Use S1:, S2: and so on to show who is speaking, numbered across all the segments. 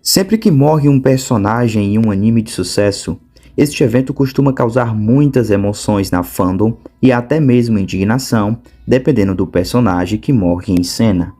S1: Sempre que morre um personagem em um anime de sucesso, este evento costuma causar muitas emoções na fandom e até mesmo indignação, dependendo do personagem que morre em cena.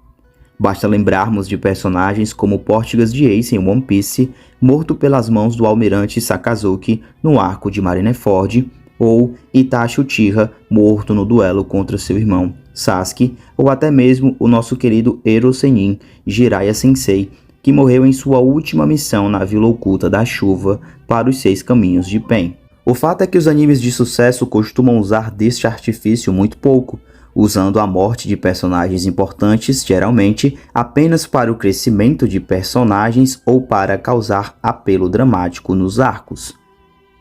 S1: Basta lembrarmos de personagens como Portgas de Ace em One Piece, morto pelas mãos do almirante Sakazuki no arco de Marineford, ou Itachi Uchiha morto no duelo contra seu irmão Sasuke, ou até mesmo o nosso querido Ero Sennin Jiraiya Sensei, que morreu em sua última missão na Vila Oculta da Chuva para os 6 Caminhos de Pen. O fato é que os animes de sucesso costumam usar deste artifício muito pouco, usando a morte de personagens importantes geralmente apenas para o crescimento de personagens ou para causar apelo dramático nos arcos.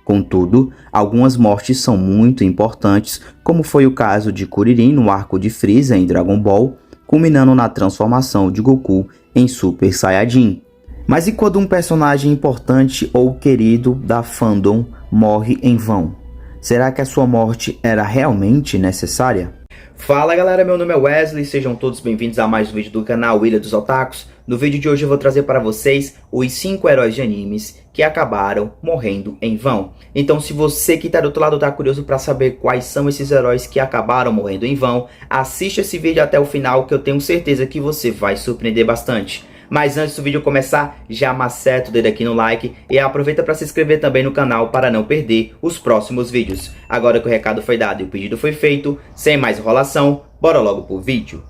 S1: Contudo, algumas mortes são muito importantes, como foi o caso de Kuririn no arco de Freeza em Dragon Ball, culminando na transformação de Goku em Super Saiyajin. Mas e quando um personagem importante ou querido da fandom morre em vão? Será que a sua morte era realmente necessária? Fala galera, meu nome é Wesley, sejam todos bem-vindos a mais um vídeo do canal Ilha dos Otakus. No vídeo de hoje eu vou trazer para vocês os 5 heróis de animes que acabaram morrendo em vão. Então se você que está do outro lado está curioso para saber quais são esses heróis que acabaram morrendo em vão, assista esse vídeo até o final que eu tenho certeza que você vai surpreender bastante. Mas antes do vídeo começar, já maceta o dedo aqui no like e aproveita para se inscrever também no canal para não perder os próximos vídeos. Agora que o recado foi dado e o pedido foi feito, sem mais enrolação, bora logo pro vídeo.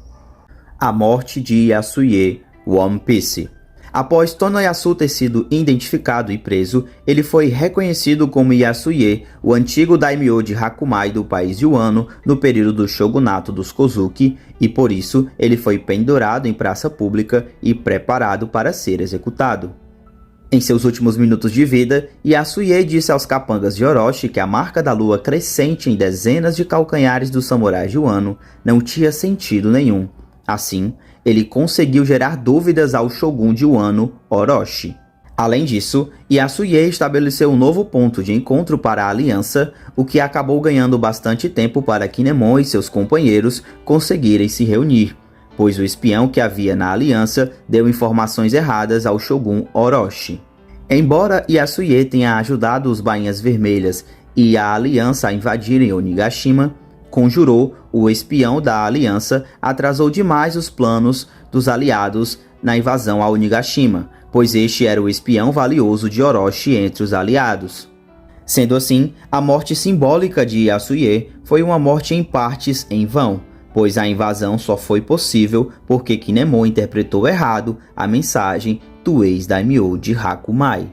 S1: A morte de Yasuye, One Piece. Após Tonoyasu ter sido identificado e preso, ele foi reconhecido como Yasuye, o antigo daimyo de Hakumai do país de Wano no período do shogunato dos Kozuki, e por isso ele foi pendurado em praça pública e preparado para ser executado. Em seus últimos minutos de vida, Yasuye disse aos capangas de Orochi que a marca da lua crescente em dezenas de calcanhares dos samurais de Wano não tinha sentido nenhum. Assim, ele conseguiu gerar dúvidas ao shogun de Wano, Orochi. Além disso, Yasuye estabeleceu um novo ponto de encontro para a aliança, o que acabou ganhando bastante tempo para Kinemon e seus companheiros conseguirem se reunir, pois o espião que havia na aliança deu informações erradas ao shogun Orochi. Embora Yasuye tenha ajudado os Bainhas Vermelhas e a aliança a invadirem Onigashima, conjurou o espião da aliança atrasou demais os planos dos aliados na invasão a Onigashima, pois este era o espião valioso de Orochi entre os aliados. Sendo assim, a morte simbólica de Yasuye foi uma morte em partes em vão, pois a invasão só foi possível porque Kinemon interpretou errado a mensagem do ex-daimyo de Hakumai.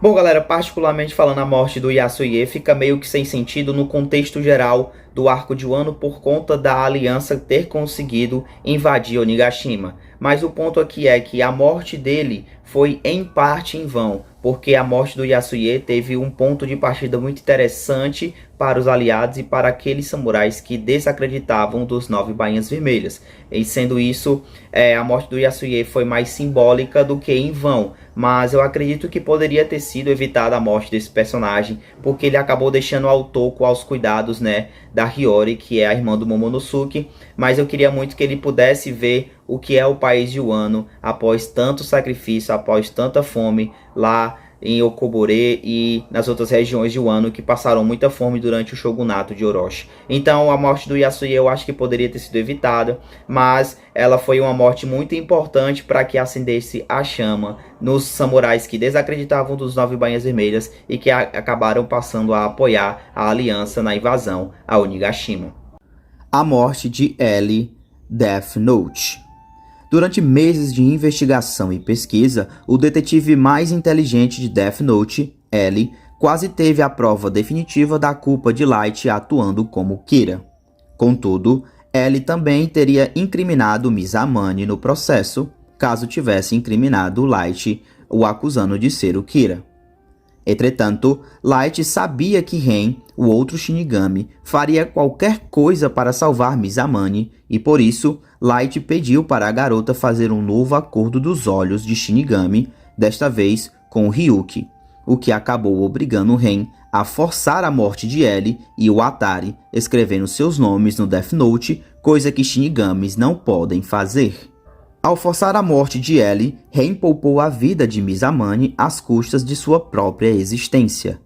S1: Bom galera, particularmente falando, a morte do Yasuye fica meio que sem sentido no contexto geral do arco de Wano por conta da aliança ter conseguido invadir Onigashima. Mas o ponto aqui é que a morte dele foi em parte em vão, porque a morte do Yasuye teve um ponto de partida muito interessante para os aliados e para aqueles samurais que desacreditavam dos 9 Bainhas Vermelhas. E sendo isso, a morte do Yasuye foi mais simbólica do que em vão. Mas eu acredito que poderia ter sido evitada a morte desse personagem, porque ele acabou deixando ao toco aos cuidados, né, da Hiyori, que é a irmã do Momonosuke. Mas eu queria muito que ele pudesse ver o que é o país de Wano após tanto sacrifício, após tanta fome lá em Okobore e nas outras regiões de Wano que passaram muita fome durante o shogunato de Orochi. Então a morte do Yasuye eu acho que poderia ter sido evitada, mas ela foi uma morte muito importante para que acendesse a chama nos samurais que desacreditavam dos 9 Bainhas Vermelhas e que acabaram passando a apoiar a aliança na invasão a Onigashima. A morte de L. Death Note. Durante meses de investigação e pesquisa, o detetive mais inteligente de Death Note, L, quase teve a prova definitiva da culpa de Light atuando como Kira. Contudo, L também teria incriminado Mizamani no processo, caso tivesse incriminado Light, o acusando de ser o Kira. Entretanto, Light sabia que Ren, o outro Shinigami, faria qualquer coisa para salvar Mizamani e por isso Light pediu para a garota fazer um novo acordo dos olhos de Shinigami, desta vez com Ryuki, o que acabou obrigando Ren a forçar a morte de L e o Atari, escrevendo seus nomes no Death Note, coisa que Shinigamis não podem fazer. Ao forçar a morte de Ellie, Rain poupou a vida de Mizamani às custas de sua própria existência.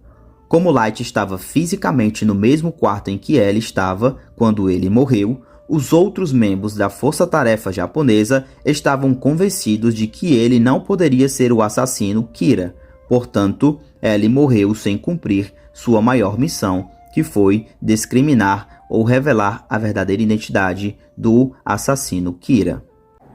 S1: Como Light estava fisicamente no mesmo quarto em que Ellie estava quando ele morreu, os outros membros da força-tarefa japonesa estavam convencidos de que ele não poderia ser o assassino Kira. Portanto, Ellie morreu sem cumprir sua maior missão, que foi discriminar ou revelar a verdadeira identidade do assassino Kira.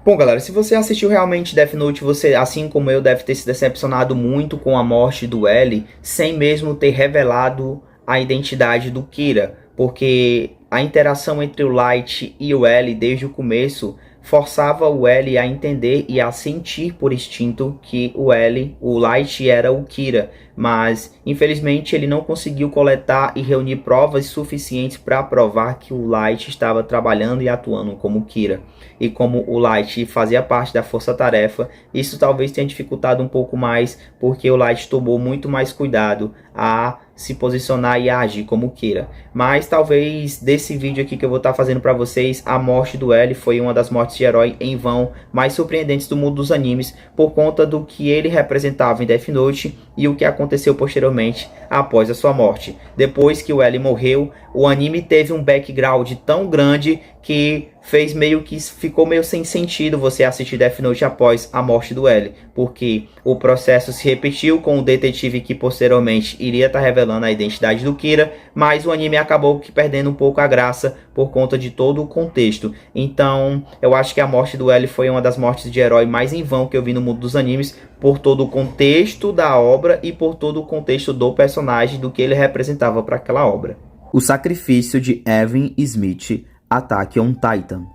S1: Bom, galera, se você assistiu realmente Death Note, você, assim como eu, deve ter se decepcionado muito com a morte do L, sem mesmo ter revelado a identidade do Kira, porque a interação entre o Light e o L desde o começo forçava o L a entender e a sentir por instinto que o Light era o Kira, mas infelizmente ele não conseguiu coletar e reunir provas suficientes para provar que o Light estava trabalhando e atuando como Kira. E como o Light fazia parte da força-tarefa, isso talvez tenha dificultado um pouco mais, porque o Light tomou muito mais cuidado a se posicionar e a agir como Kira. Mas talvez desse vídeo aqui que eu vou estar fazendo para vocês, a morte do L foi uma das mortes de herói em vão mais surpreendentes do mundo dos animes, por conta do que ele representava em Death Note e o que aconteceu posteriormente após a sua morte. Depois que o L morreu, o anime teve um background tão grande que fez meio que ficou meio sem sentido você assistir Death Note após a morte do L, porque o processo se repetiu com o detetive que posteriormente iria estar revelando a identidade do Kira, mas o anime acabou perdendo um pouco a graça por conta de todo o contexto. Então eu acho que a morte do L foi uma das mortes de herói mais em vão que eu vi no mundo dos animes, por todo o contexto da obra e por todo o contexto do personagem, do que ele representava para aquela obra. O sacrifício de Evan Smith, Attack on Titan.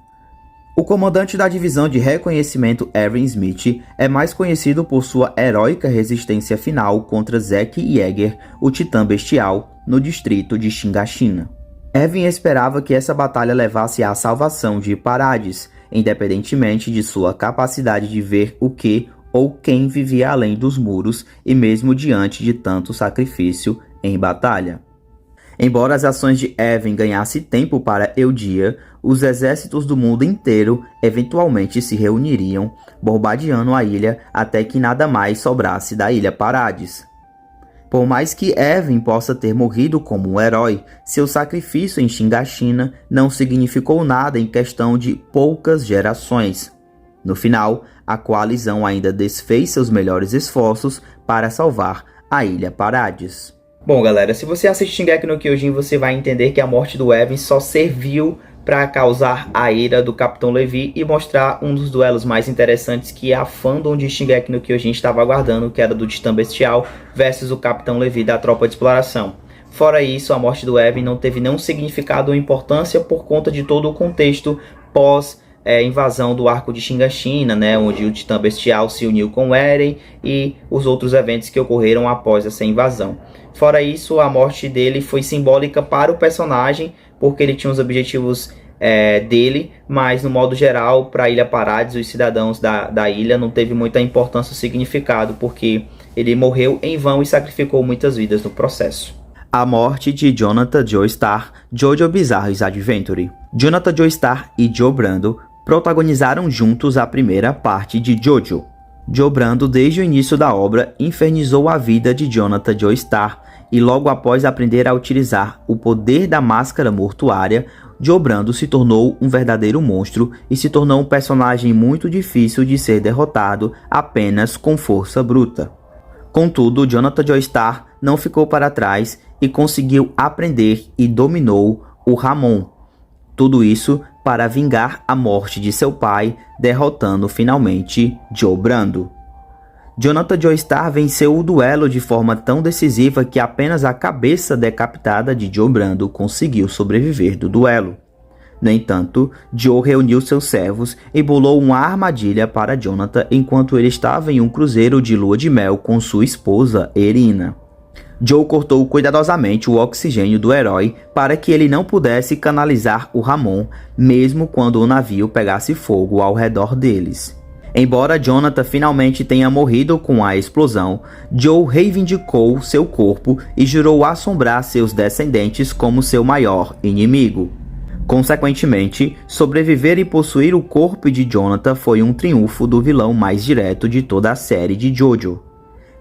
S1: O comandante da divisão de reconhecimento Evan Smith é mais conhecido por sua heróica resistência final contra Zack Yeager, o Titã Bestial, no distrito de Shingashina. Evan esperava que essa batalha levasse à salvação de Parades, independentemente de sua capacidade de ver o que ou quem vivia além dos muros e mesmo diante de tanto sacrifício em batalha. Embora as ações de Evan ganhassem tempo para Eudia, os exércitos do mundo inteiro eventualmente se reuniriam, bombardeando a ilha até que nada mais sobrasse da Ilha Parades. Por mais que Evan possa ter morrido como um herói, seu sacrifício em Shingashina não significou nada em questão de poucas gerações. No final, a coalizão ainda desfez seus melhores esforços para salvar a Ilha Parades. Bom, galera, se você assiste Shingeki no Kyojin, você vai entender que a morte do Evan só serviu para causar a ira do Capitão Levi e mostrar um dos duelos mais interessantes que a fandom de Shingeki no Kyojin estava aguardando, que era do Titã Bestial versus o Capitão Levi da Tropa de Exploração. Fora isso, a morte do Evan não teve nenhum significado ou importância por conta de todo o contexto pós invasão do arco de Shingashina, né, onde o Titã Bestial se uniu com Eren e os outros eventos que ocorreram após essa invasão. Fora isso, a morte dele foi simbólica para o personagem, porque ele tinha os objetivos dele, mas no modo geral, para a Ilha Parades, os cidadãos da ilha não teve muita importância ou significado, porque ele morreu em vão e sacrificou muitas vidas no processo. A morte de Jonathan Joestar, JoJo Bizarre's Adventure. Jonathan Joestar e Joe Brando protagonizaram juntos a primeira parte de JoJo. Joe Brando, desde o início da obra, infernizou a vida de Jonathan Joestar e logo após aprender a utilizar o poder da máscara mortuária, Joe Brando se tornou um verdadeiro monstro e se tornou um personagem muito difícil de ser derrotado apenas com força bruta. Contudo, Jonathan Joestar não ficou para trás e conseguiu aprender e dominou o Ramon. Tudo isso para vingar a morte de seu pai, derrotando finalmente Joe Brando. Jonathan Joestar venceu o duelo de forma tão decisiva que apenas a cabeça decapitada de Joe Brando conseguiu sobreviver do duelo. No entanto, Joe reuniu seus servos e bolou uma armadilha para Jonathan enquanto ele estava em um cruzeiro de lua de mel com sua esposa, Erina. Joe cortou cuidadosamente o oxigênio do herói para que ele não pudesse canalizar o Ramon, mesmo quando o navio pegasse fogo ao redor deles. Embora Jonathan finalmente tenha morrido com a explosão, Joe reivindicou seu corpo e jurou assombrar seus descendentes como seu maior inimigo. Consequentemente, sobreviver e possuir o corpo de Jonathan foi um triunfo do vilão mais direto de toda a série de JoJo.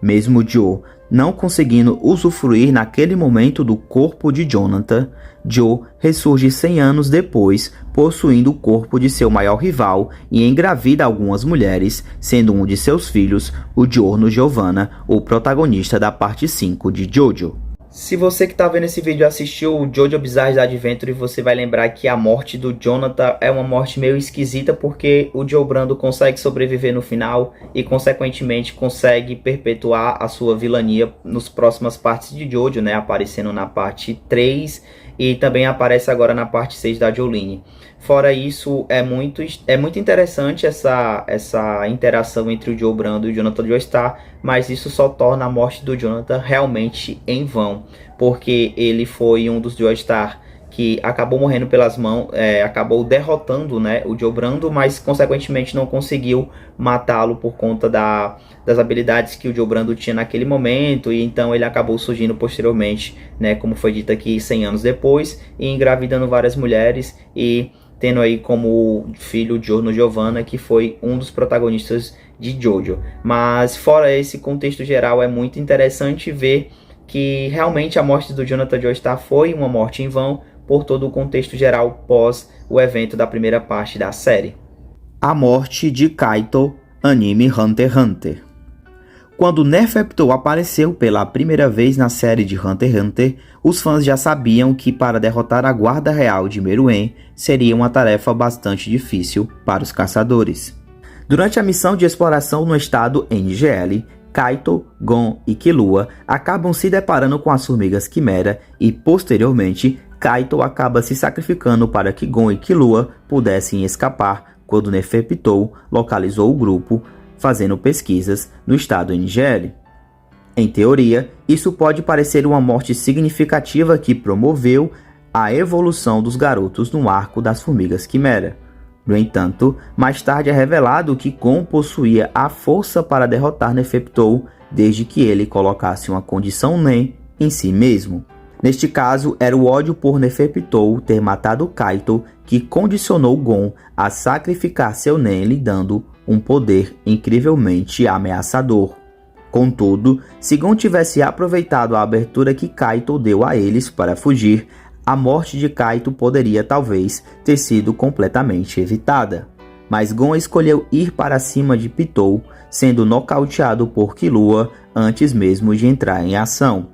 S1: Mesmo Joe não conseguindo usufruir naquele momento do corpo de Jonathan, Joe ressurge 100 anos depois, possuindo o corpo de seu maior rival e engravida algumas mulheres, sendo um de seus filhos, o Giorno Giovanna, o protagonista da parte 5 de JoJo. Se você que está vendo esse vídeo assistiu o JoJo Bizarre Adventure, você vai lembrar que a morte do Jonathan é uma morte meio esquisita, porque o Joe Brando consegue sobreviver no final e consequentemente consegue perpetuar a sua vilania nas próximas partes de JoJo, né, aparecendo na parte 3 e também aparece agora na parte 6 da Jolene. Fora isso, é muito interessante essa interação entre o Joe Brando e o Jonathan Joestar, mas isso só torna a morte do Jonathan realmente em vão, porque ele foi um dos Joestar que acabou morrendo pelas mãos, acabou derrotando, né, o Joe Brando, mas consequentemente não conseguiu matá-lo por conta das habilidades que o Joe Brando tinha naquele momento, e então ele acabou surgindo posteriormente, né, como foi dito aqui, 100 anos depois, e engravidando várias mulheres e tendo aí como filho o Giorno Giovanna, que foi um dos protagonistas de JoJo. Mas fora esse contexto geral, é muito interessante ver que realmente a morte do Jonathan Joestar foi uma morte em vão, por todo o contexto geral pós o evento da primeira parte da série. A morte de Kaito, anime Hunter x Hunter. Quando Neferpitou apareceu pela primeira vez na série de Hunter x Hunter, os fãs já sabiam que para derrotar a guarda real de Meruem seria uma tarefa bastante difícil para os caçadores. Durante a missão de exploração no estado NGL, Kaito, Gon e Killua acabam se deparando com as formigas Quimera e, posteriormente, Kaito acaba se sacrificando para que Gon e Killua pudessem escapar quando Neferpitou localizou o grupo fazendo pesquisas no estado NGL. Em teoria, isso pode parecer uma morte significativa que promoveu a evolução dos garotos no arco das formigas Quimera. No entanto, mais tarde é revelado que Gon possuía a força para derrotar Neferpitou desde que ele colocasse uma condição Nen em si mesmo. Neste caso, era o ódio por Neferpitou ter matado Kaito que condicionou Gon a sacrificar seu Nen, lhe dando um poder incrivelmente ameaçador. Contudo, se Gon tivesse aproveitado a abertura que Kaito deu a eles para fugir, a morte de Kaito poderia talvez ter sido completamente evitada. Mas Gon escolheu ir para cima de Pitou, sendo nocauteado por Killua antes mesmo de entrar em ação.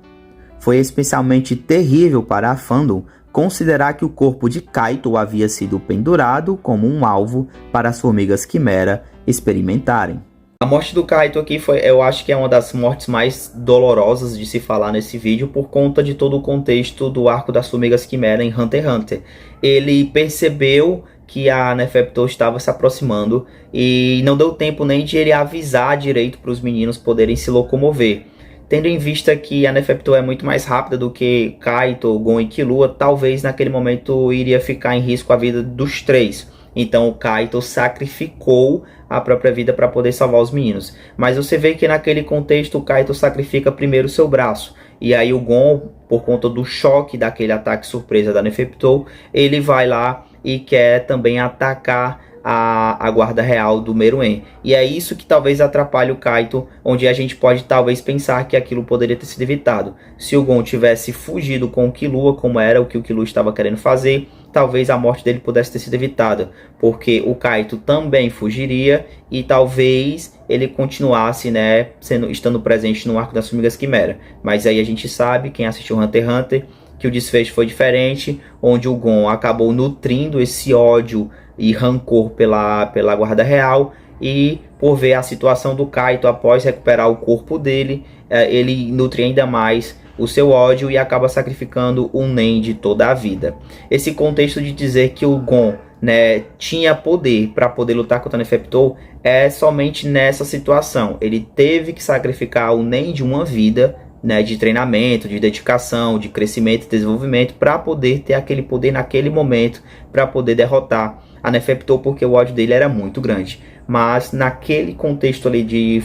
S1: Foi especialmente terrível para a fandom considerar que o corpo de Kaito havia sido pendurado como um alvo para as formigas Quimera experimentarem. A morte do Kaito aqui eu acho que é uma das mortes mais dolorosas de se falar nesse vídeo, por conta de todo o contexto do arco das formigas Quimera em Hunter x Hunter. Ele percebeu que a Neferpitou estava se aproximando e não deu tempo nem de ele avisar direito para os meninos poderem se locomover. Tendo em vista que a Neferpitou é muito mais rápida do que Kaito, Gon e Killua, talvez naquele momento iria ficar em risco a vida dos três. Então o Kaito sacrificou a própria vida para poder salvar os meninos. Mas você vê que naquele contexto o Kaito sacrifica primeiro o seu braço. E aí o Gon, por conta do choque daquele ataque surpresa da Neferpitou, ele vai lá e quer também atacar a guarda real do Meruem. E é isso que talvez atrapalhe o Kaito, onde a gente pode talvez pensar que aquilo poderia ter sido evitado. Se o Gon tivesse fugido com o Killua, como era o que o Killua estava querendo fazer, talvez a morte dele pudesse ter sido evitada, porque o Kaito também fugiria e talvez ele continuasse, né, estando presente no arco das formigas Quimera. Mas aí a gente sabe, quem assistiu Hunter x Hunter, que o desfecho foi diferente, onde o Gon acabou nutrindo esse ódio e rancor pela guarda real, e por ver a situação do Kaito após recuperar o corpo dele, ele nutre ainda mais o seu ódio e acaba sacrificando um Nen de toda a vida. Esse contexto de dizer que o Gon, né, tinha poder para poder lutar contra Neferpitou é somente nessa situação. Ele teve que sacrificar o Nen de uma vida, né, de treinamento, de dedicação, de crescimento e desenvolvimento, para poder ter aquele poder naquele momento, para poder derrotar a Neferpitou, porque o ódio dele era muito grande. Mas naquele contexto ali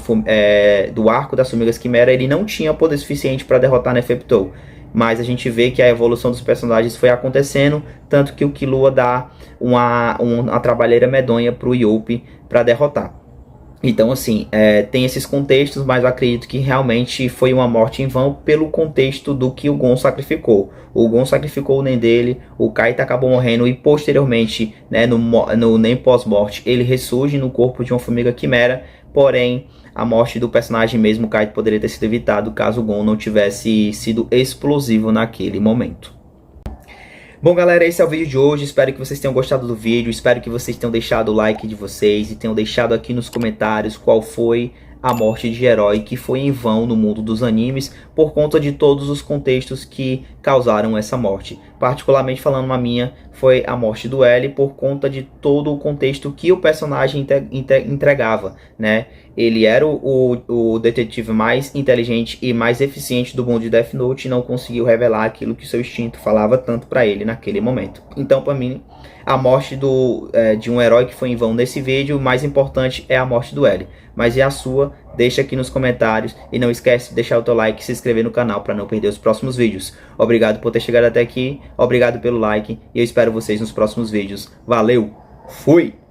S1: do arco das formigas Quimera, ele não tinha poder suficiente para derrotar Neferpitou. mas a gente vê que a evolução dos personagens foi acontecendo, tanto que o Killua dá uma trabalheira medonha pro Youpi para derrotar. Então, assim, tem esses contextos, mas eu acredito que realmente foi uma morte em vão pelo contexto do que o Gon sacrificou. O Gon sacrificou o Nen dele, o Kaita acabou morrendo e posteriormente, né, no Nen pós-morte, ele ressurge no corpo de uma formiga quimera, porém, a morte do personagem mesmo, o Kaita, poderia ter sido evitado caso o Gon não tivesse sido explosivo naquele momento. Bom, galera, esse é o vídeo de hoje. Espero que vocês tenham gostado do vídeo. Espero que vocês tenham deixado o like de vocês e tenham deixado aqui nos comentários qual foi a morte de herói que foi em vão no mundo dos animes por conta de todos os contextos que causaram essa morte. Particularmente falando, a minha foi a morte do L por conta de todo o contexto que o personagem entregava, né? Ele era o detetive mais inteligente e mais eficiente do mundo de Death Note e não conseguiu revelar aquilo que seu instinto falava tanto para ele naquele momento. Então, para mim, a morte de um herói que foi em vão nesse vídeo, o mais importante é a morte do L. Mas e a sua? Deixa aqui nos comentários e não esquece de deixar o teu like e se inscrever no canal para não perder os próximos vídeos. Obrigado por ter chegado até aqui, obrigado pelo like e eu espero vocês nos próximos vídeos. Valeu, fui!